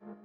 Access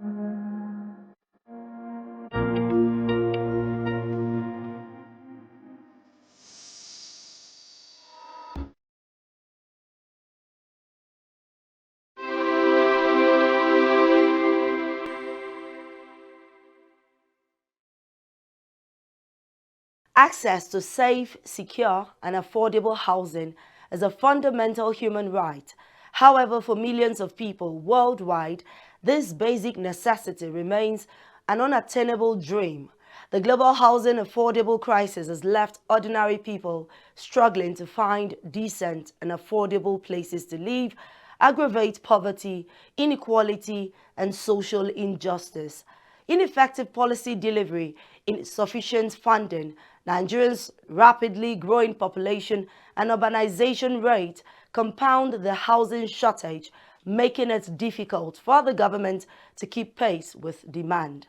to safe, secure, and affordable housing is a fundamental human right. However, for millions of people worldwide, this basic necessity remains an unattainable dream. The global housing affordable crisis has left ordinary people struggling to find decent and affordable places to live, aggravate poverty, inequality, and social injustice. Ineffective policy delivery, insufficient funding, Nigerians' rapidly growing population and urbanization rate compound the housing shortage, making it difficult for the government to keep pace with demand.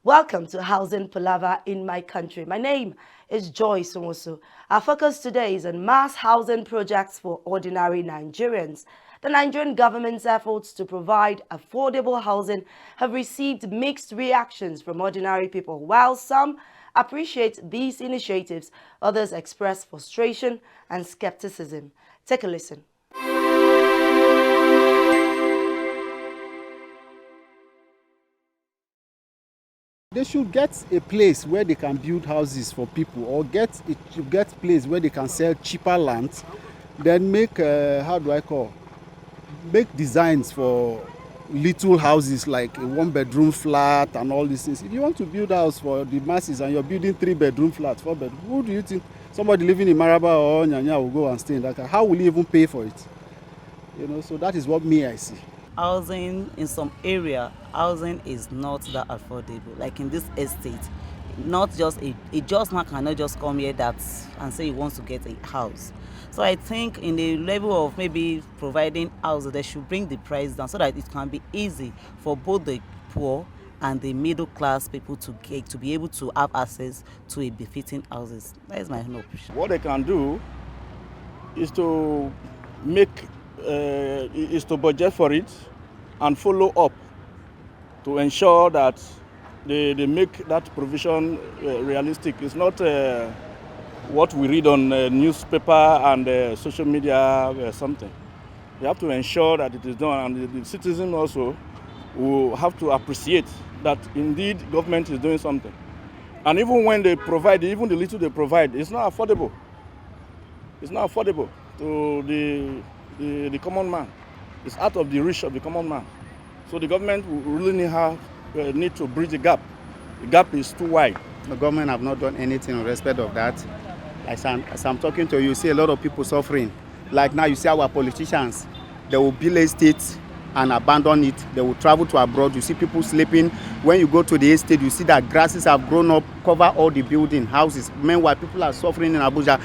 Welcome to Housing Palava in my country. My name is Joyce Onwosu. Our focus today is on mass housing projects for ordinary Nigerians. The Nigerian government's efforts to provide affordable housing have received mixed reactions from ordinary people. While some appreciate these initiatives, others express frustration and skepticism. Take a listen. They should get a place where they can build houses for people, or get a place where they can sell cheaper land, then make make designs for little houses like a one-bedroom flat and all these things. If you want to build a house for the masses and you're building 3-bedroom flats, 4-bedroom, who do you think somebody living in Maraba or Nyanya will go and stay in that car? How will you even pay for it? So that is what I see. Housing in some area, housing is not that affordable. Like in this estate, not just a just man cannot just come here and say he wants to get a house. So I think in the level of maybe providing houses, they should bring the price down so that it can be easy for both the poor and the middle class people to be able to have access to a befitting houses. That is my own opinion. What they can do is to budget for it and follow up to ensure that they make that provision realistic. It's not what we read on newspaper and social media or something. We have to ensure that it is done, and the citizen also will have to appreciate that indeed government is doing something. And even when they provide, even the little they provide, it's not affordable. It's not affordable to the common man. It's out of the reach of the common man. So the government will really need to bridge the gap. The gap is too wide. The government have not done anything in respect of that. As I'm talking to you, you see a lot of people suffering. Like now you see our politicians, they will build estates and abandon it. They will travel to abroad. You see people sleeping. When you go to the estate, you see that grasses have grown up, cover all the building, houses. Meanwhile, people are suffering in Abuja.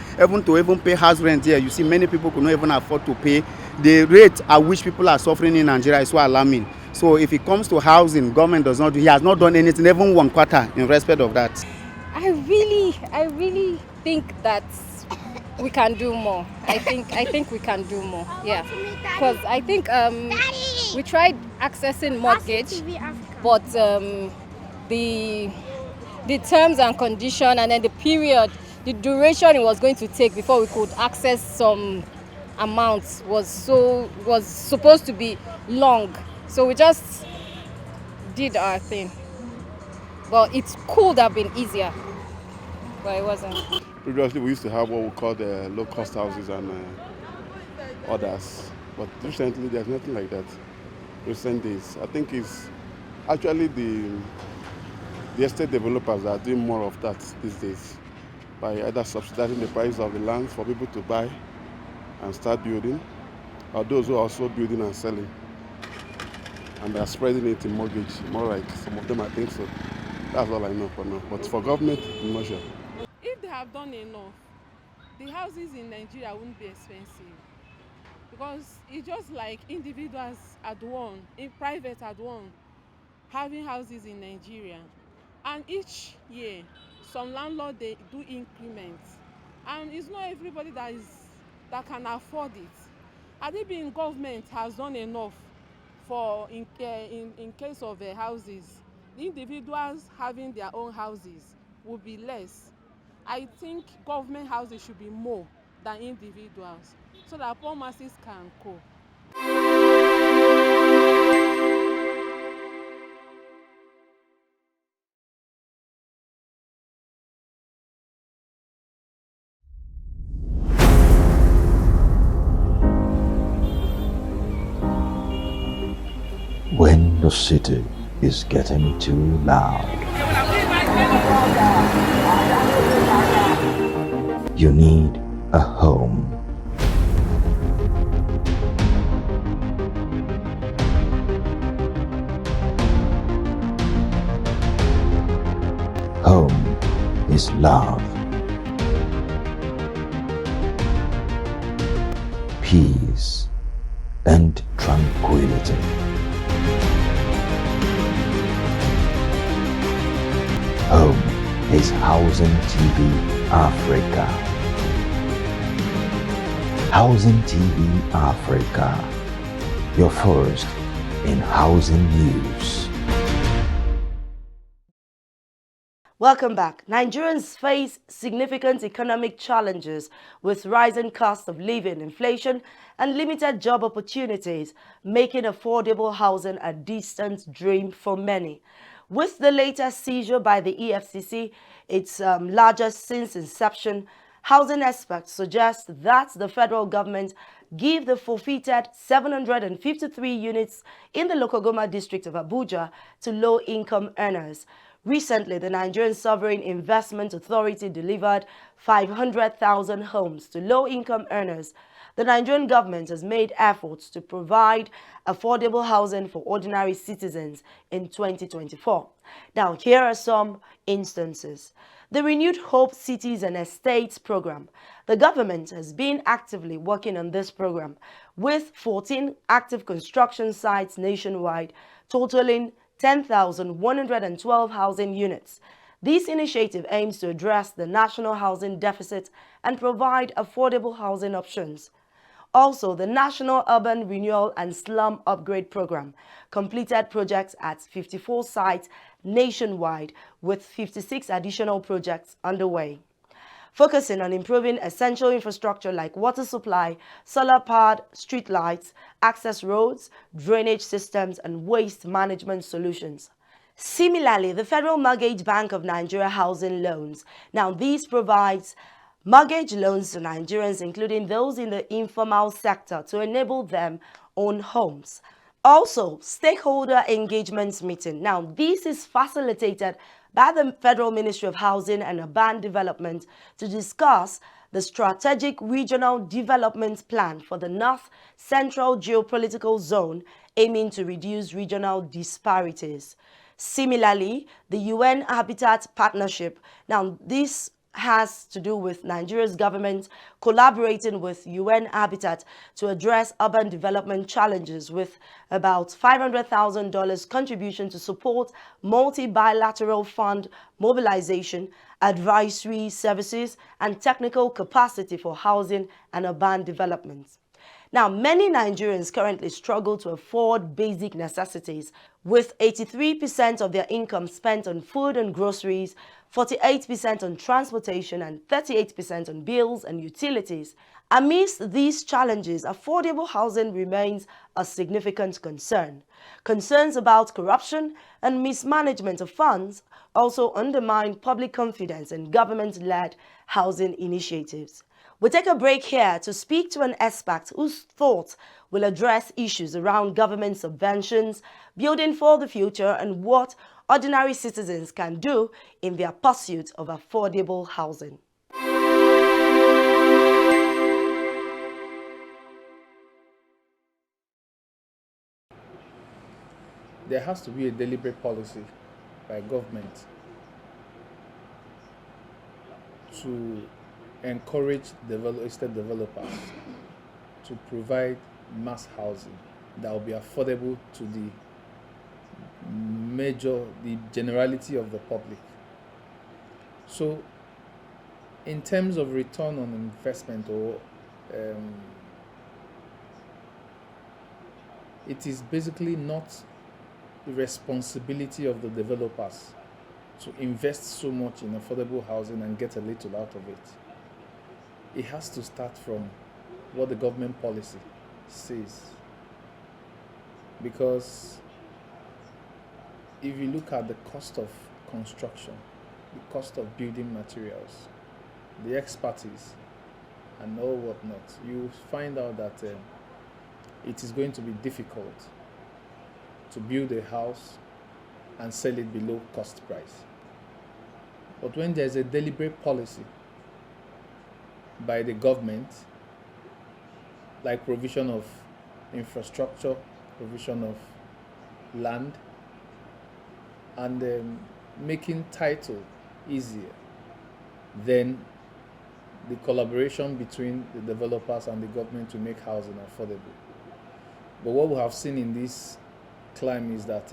Even pay house rent here, you see many people could not even afford to pay. The rate at which people are suffering in Nigeria is so alarming. So if it comes to housing, government he has not done anything, even 1 quarter in respect of that. I really think that we can do more. I think we can do more. Yeah, because I think we tried accessing mortgage, but the terms and condition, and then the period, the duration it was going to take before we could access some amounts was supposed to be long. So we just did our thing. But it could have been easier, but it wasn't. Previously, we used to have what we call the low-cost houses and others. But recently, there's nothing like that. Recent days, I think it's actually the estate developers that are doing more of that these days by either subsidizing the price of the land for people to buy and start building, or those who are also building and selling. And they are spreading it in mortgage, more like some of them, I think so. That's all I know for now. But for government, I'm not sure. If they have done enough, the houses in Nigeria wouldn't be expensive. Because it's just like individuals at one, in private at one, having houses in Nigeria. And each year, some landlords, they do increments. And it's not everybody that can afford it. Had it been government has done enough for in case of houses, the individuals having their own houses will be less. I think government houses should be more than individuals so that poor masses can cope. When the city is getting too loud, you need a home. Home is love, peace, and tranquility. Home is Housing TV Africa. Housing TV Africa, your first in housing news. Welcome back. Nigerians face significant economic challenges with rising cost of living, inflation, and limited job opportunities, making affordable housing a distant dream for many. With the latest seizure by the EFCC, its largest since inception, housing experts suggest that the federal government give the forfeited 753 units in the Lokogoma district of Abuja to low-income earners. Recently, the Nigerian Sovereign Investment Authority delivered 500,000 homes to low-income earners. The Nigerian government has made efforts to provide affordable housing for ordinary citizens in 2024. Now, here are some instances. The Renewed Hope Cities and Estates program. The government has been actively working on this program with 14 active construction sites nationwide, totaling 10,112 housing units. This initiative aims to address the national housing deficit and provide affordable housing options. Also, the National Urban Renewal and Slum Upgrade Program completed projects at 54 sites nationwide with 56 additional projects underway, focusing on improving essential infrastructure like water supply, solar-powered street lights, access roads, drainage systems, and waste management solutions. Similarly, the Federal Mortgage Bank of Nigeria Housing Loans. Now, these provides mortgage loans to Nigerians, including those in the informal sector, to enable them own homes. Also, stakeholder engagement meeting. Now, this is facilitated by the Federal Ministry of Housing and Urban Development to discuss the Strategic Regional Development Plan for the North Central Geopolitical Zone, aiming to reduce regional disparities. Similarly, the UN Habitat Partnership. Now, this has to do with Nigeria's government collaborating with UN Habitat to address urban development challenges with about $500,000 contribution to support multi-bilateral fund mobilization, advisory services, and technical capacity for housing and urban development. Now, many Nigerians currently struggle to afford basic necessities, with 83% of their income spent on food and groceries, 48% on transportation, and 38% on bills and utilities. Amidst these challenges, affordable housing remains a significant concern. Concerns about corruption and mismanagement of funds also undermine public confidence in government-led housing initiatives. We'll take a break here to speak to an expert whose thoughts will address issues around government subventions, building for the future, and what ordinary citizens can do in their pursuit of affordable housing. There has to be a deliberate policy by government to encourage estate developers to provide mass housing that will be affordable to the generality of the public. So in terms of return on investment or it is basically not the responsibility of the developers to invest so much in affordable housing and get a little out of it. It has to start from what the government policy says. Because if you look at the cost of construction, the cost of building materials, the expertise, and all whatnot, you find out that it is going to be difficult to build a house and sell it below cost price. But when there's a deliberate policy by the government, like provision of infrastructure, provision of land, and making title easier, then the collaboration between the developers and the government to make housing affordable. But what we have seen in this climb is that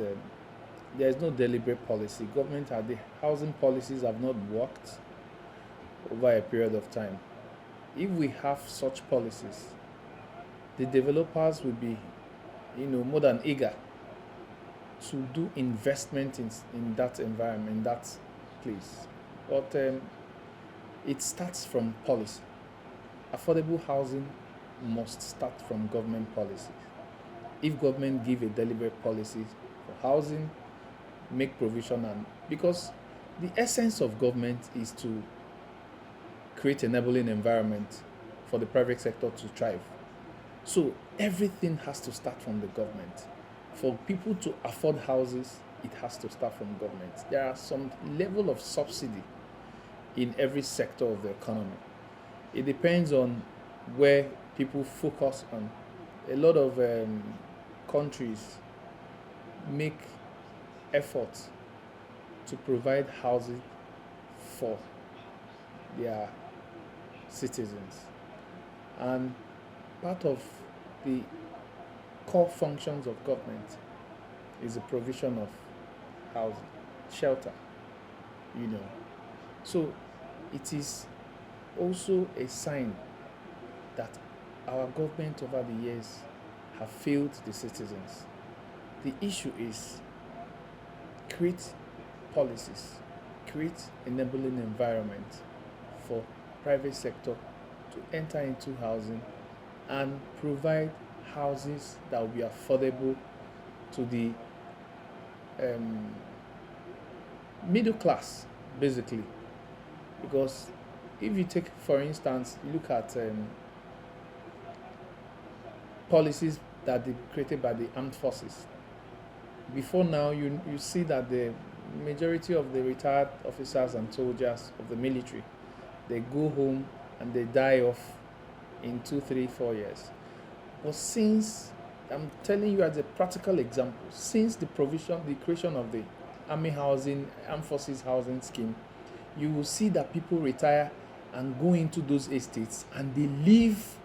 there is no deliberate policy. The housing policies have not worked over a period of time. If we have such policies, the developers will be, more than eager to do investment in that environment, in that place. But it starts from policy. Affordable housing must start from government policies. If government give a deliberate policy for housing, make provision, and because the essence of government is to create enabling environment for the private sector to thrive. So everything has to start from the government. For people to afford houses, it has to start from government. There are some level of subsidy in every sector of the economy. It depends on where people focus on. A lot of countries make efforts to provide housing for their citizens. And part of the core functions of government is the provision of housing, shelter, So it is also a sign that our government over the years have failed the citizens. The issue is create policies, create enabling environment for private sector to enter into housing and provide houses that will be affordable to the middle class, basically. Because if you take, for instance, you look at policies that they created by the armed forces. Before now, you see that the majority of the retired officers and soldiers of the military, they go home and they die off in 2, 3, 4 years. But since, I'm telling you as a practical example, since the creation of the armed forces housing scheme, you will see that people retire and go into those estates and they live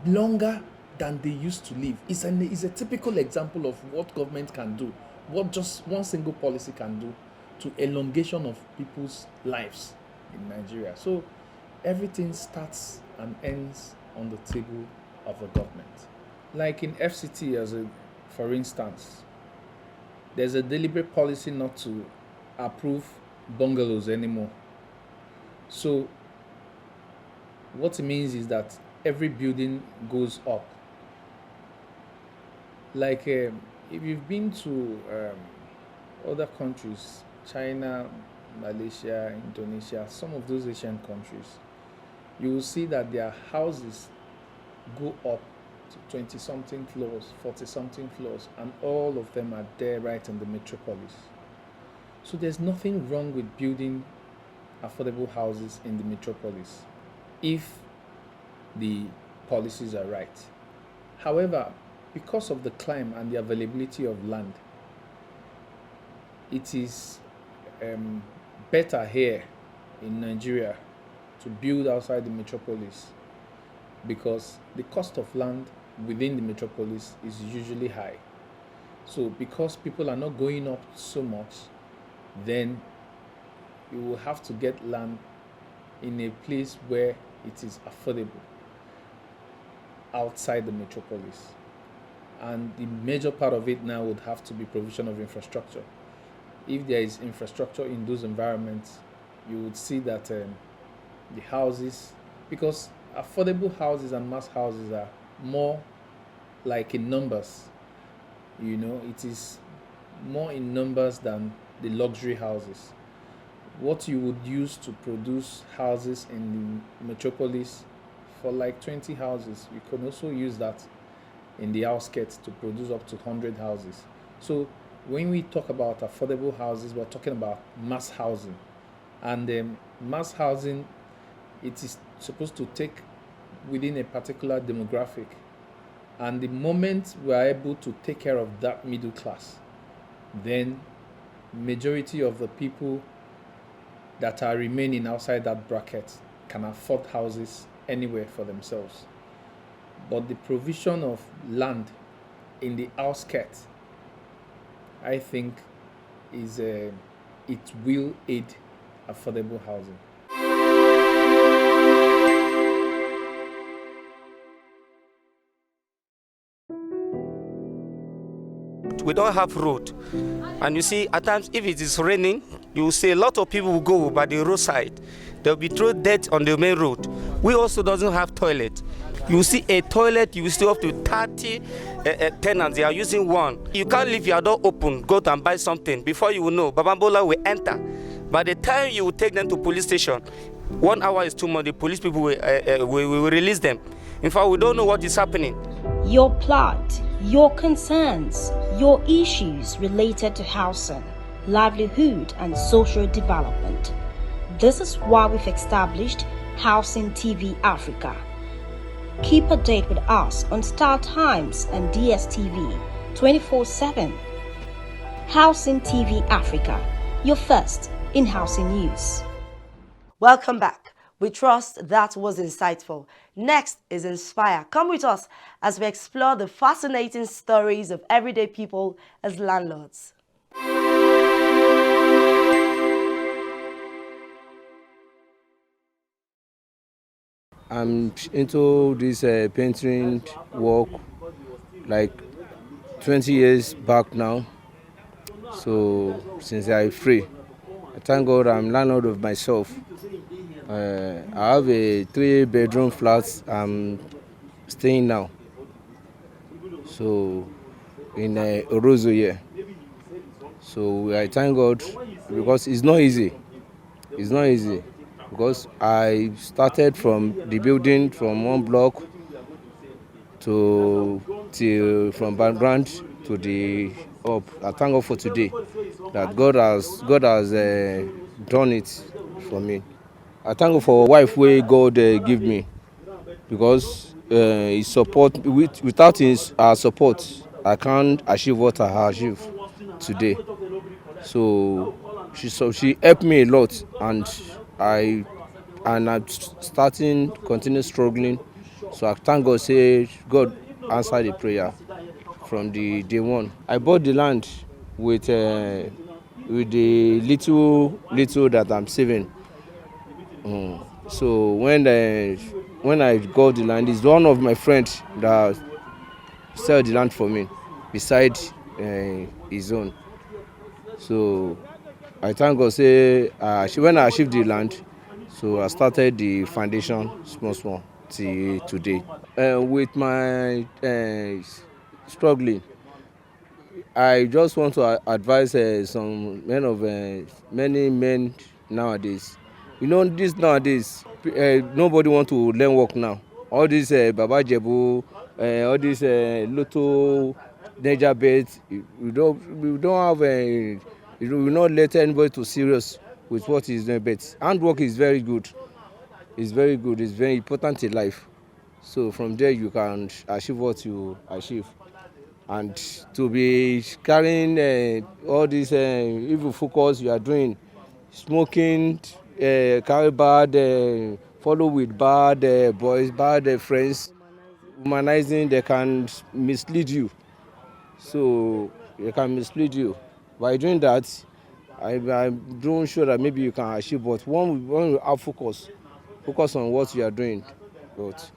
longer than they used to live. It's a typical example of what government can do, what just one single policy can do to elongation of people's lives in Nigeria. So everything starts and ends on the table of the government. Like in FCT, for instance, there's a deliberate policy not to approve bungalows anymore. So what it means is that every building goes up. Like if you've been to other countries, China, Malaysia, Indonesia, some of those Asian countries, you will see that their houses go up to 20-something floors, 40-something floors, and all of them are there right in the metropolis. So there's nothing wrong with building affordable houses in the metropolis if the policies are right. However, because of the climate and the availability of land, it is better here in Nigeria to build outside the metropolis because the cost of land within the metropolis is usually high. So because people are not going up so much, then you will have to get land in a place where it is affordable outside the metropolis. and the major part of it now would have to be provision of infrastructure. If there is infrastructure in those environments, you would see that the houses, because affordable houses and mass houses are more like in numbers, it is more in numbers than the luxury houses. What you would use to produce houses in the metropolis, for like 20 houses, you can also use that in the outskirts to produce up to 100 houses. So when we talk about affordable houses, we're talking about mass housing. And mass housing, it is supposed to take within a particular demographic. And the moment we are able to take care of that middle class, then majority of the people that are remaining outside that bracket can afford houses anywhere for themselves. But the provision of land in the outskirts, I think, it will aid affordable housing. We don't have road, and you see at times if it is raining, you will see a lot of people will go by the roadside. They'll be throw dirt on the main road. We also doesn't have toilet. You see a toilet, you still have to 30 tenants. They are using one. You can't leave your door open, go out and buy something. Before you will know, Babambola will enter. By the time you will take them to police station, 1 hour is too much. The police people will release them. In fact, we don't know what is happening. Your plight, your concerns, your issues related to housing, livelihood and social development. This is why we've established Housing TV Africa. Keep a date with us on Star Times and DSTV 24/7. Housing TV Africa, your first in housing news. Welcome back. We trust that was insightful. Next is Inspire. Come with us as we explore the fascinating stories of everyday people as landlords. I'm into this painting work like 20 years back now. So since I'm free, I thank God I'm landlord of myself. I have a 3-bedroom flat I'm staying now. So in Orozo here. So I thank God because it's not easy. It's not easy because I started from the building from one block from background to the up. I thank God for today that God has done it for me. I thank God for a wife where God give me because his support without our support I can't achieve what I achieve today. So she helped me a lot, and I'm continue struggling. So I thank God, say God answered the prayer from the day one. I bought the land with the little that I'm saving. So when I got the land, it's one of my friends that sell the land for me beside his own. So I thank God, say when I achieved the land, so I started the foundation small till today. With my struggling, I just want to advise some many men nowadays. You know, this nowadays, nobody want to learn work now. All this Baba Jebu, all this Lotto, Niger bet, we don't have we will not let anybody to serious with what is doing. But handwork is very good. It's very good. It's very important in life. So from there you can achieve what you achieve. And to be carrying all this evil focus you are doing, smoking, carry bad, follow with bad boys, bad friends, humanizing, they can mislead you. So they can mislead you. By doing that, I'm doing sure that maybe you can achieve, but one will have focus on what you are doing. But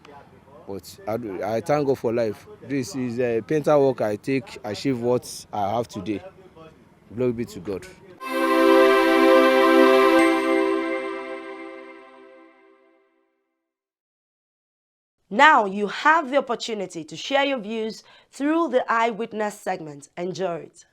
But I thank God for life. This is a painter work. I achieve what I have today. Glory be to God. Now you have the opportunity to share your views through the Eyewitness segment. Enjoy it.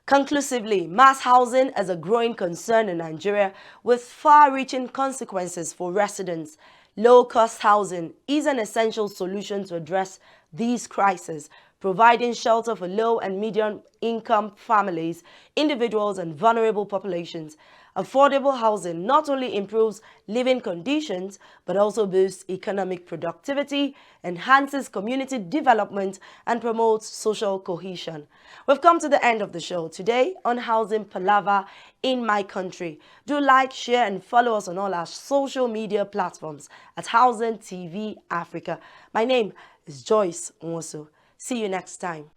Conclusively, mass housing is a growing concern in Nigeria with far-reaching consequences for residents. Low-cost housing is an essential solution to address these crises, providing shelter for low and medium-income families, individuals, and vulnerable populations. Affordable housing not only improves living conditions, but also boosts economic productivity, enhances community development, and promotes social cohesion. We've come to the end of the show today on Housing Palava in my country. Do like, share, and follow us on all our social media platforms at Housing TV Africa. My name is Joyce Nwosu. See you next time.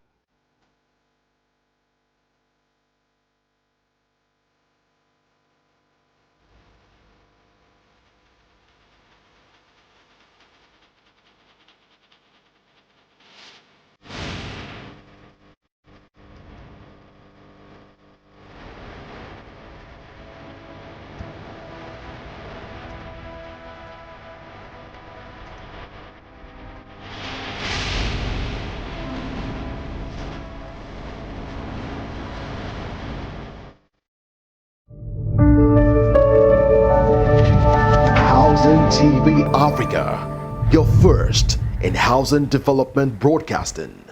Housing TV Africa, your first in housing development broadcasting.